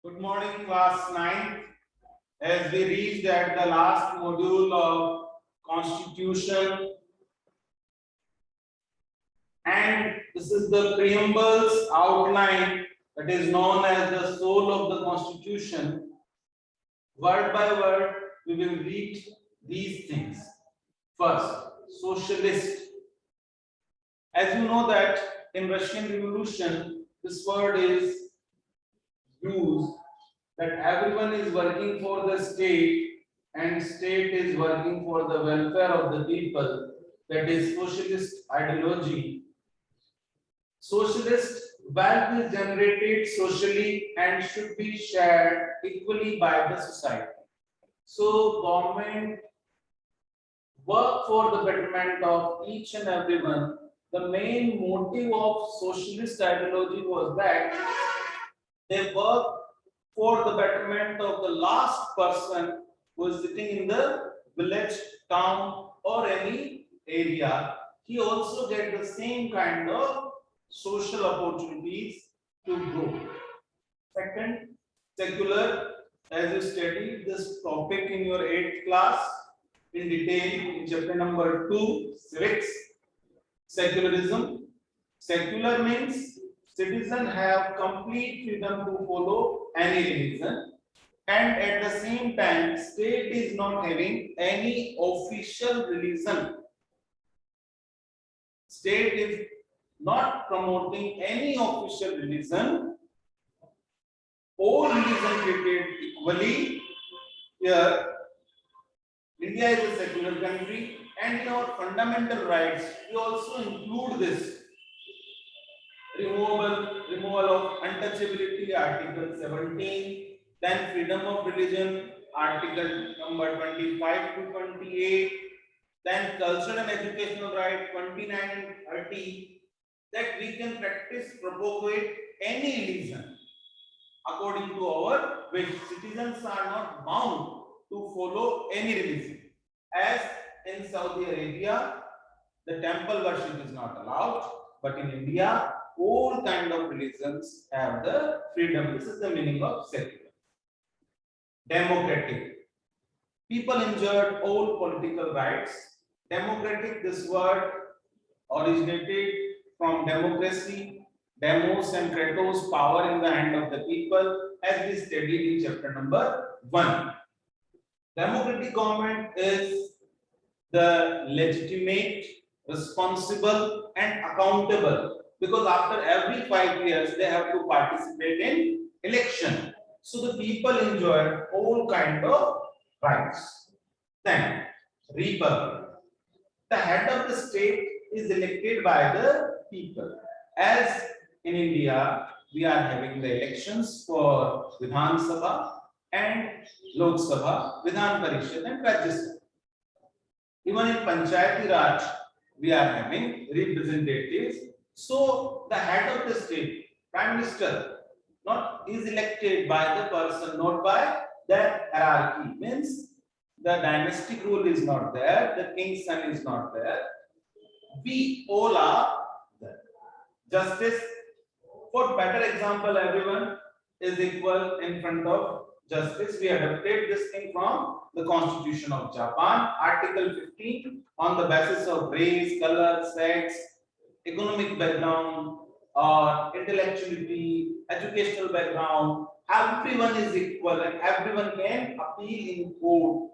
Good morning, class 9. As we reached at the last module of Constitution, and this is the preamble's outline that is known as the soul of the Constitution. Word by word, we will read these things. First, socialist. As you know that in Russian Revolution, this word is used that everyone is working for the state and state is working for the welfare of the people. That is socialist ideology. Socialist wealth is generated socially and should be shared equally by the society. So government work for the betterment of each and everyone. The main motive of socialist ideology was that they work for the betterment of the last person who is sitting in the village, town, or any area. He also get the same kind of social opportunities to grow. Second, secular. As you study this topic in your 8th class in detail in chapter number 2, civics, secularism. Secular means citizens have complete freedom to follow any religion, and at the same time state is not having any official religion. State is not promoting any official religion. All religions treated equally. Here India is a secular country, and in our fundamental rights we also include this removal of untouchability, article 17, then freedom of religion, article number 25 to 28, then cultural and educational right 29 and 30, that we can practice, propagate any religion according to our wish. Citizens are not bound to follow any religion. As in Saudi Arabia, the temple worship is not allowed, but in India, all kind of religions have the freedom. This is the meaning of secular. Democratic. People enjoyed all political rights. Democratic, this word originated from democracy, demos and kratos, power in the hand of the people, as we studied in chapter number 1. Democratic government is the legitimate, responsible, and accountable, because after every 5 years they have to participate in election. So the people enjoy all kind of rights. Then republic. The head of the state is elected by the people. As in India, we are having the elections for Vidhan Sabha and Lok Sabha, Vidhan Parishad and Rajya Sabha. Even in Panchayati Raj, we are having representatives. So the head of the state, Prime Minister, not is elected by the person, not by the hierarchy. Means the dynastic rule is not there, the king's son is not there. We all are there. Justice, for better example, everyone is equal in front of justice. We adopted this thing from the Constitution of Japan, Article 15, on the basis of race, color, sex, economic background, or intellectuality, educational background. Everyone is equal and everyone can appeal in court.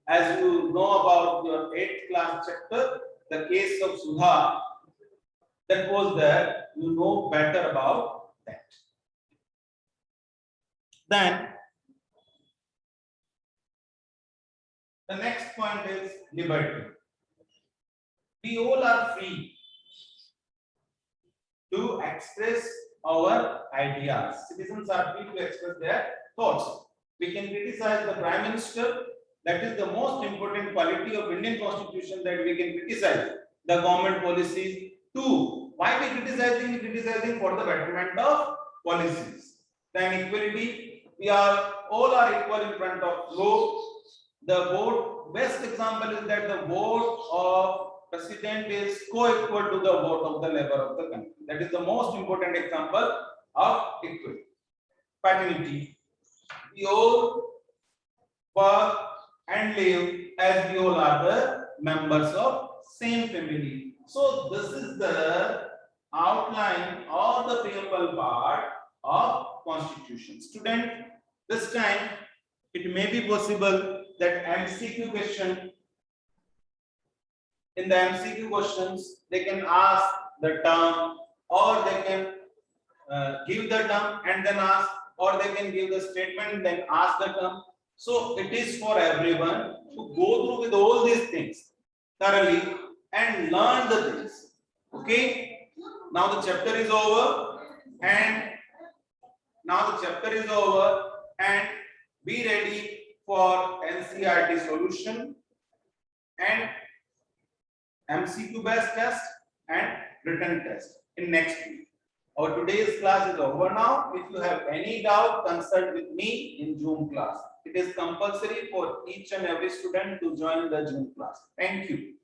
As you know about your 8th class chapter, the case of Sudha, that was there, you know better about that. Then the next point is liberty. We all are free to express our ideas. Citizens are free to express their thoughts. We can criticize the Prime Minister. That is the most important quality of Indian Constitution, that we can criticize the government policies. Two, why we criticizing? Criticizing for the betterment of policies. Then equality. We are all are equal in front of law. The vote, best example is that the vote of president is co-equal to the vote of the labor of the country. That is the most important example of equality. Paternity. We all work and live as we all are the members of same family. So this is the outline or the preamble part of constitution. Student, this time it may be possible that MCQ question, in the MCQ questions they can ask the term, or they can give the term and then ask, or they can give the statement then ask the term. So it is for everyone to go through with all these things thoroughly and learn the things. Okay, now the chapter is over, and be ready for NCERT solution and MCQ based test and written test in next week. Our today's class is over now. If you have any doubt, consult with me in Zoom class. It is compulsory for each and every student to join the Zoom class. Thank you.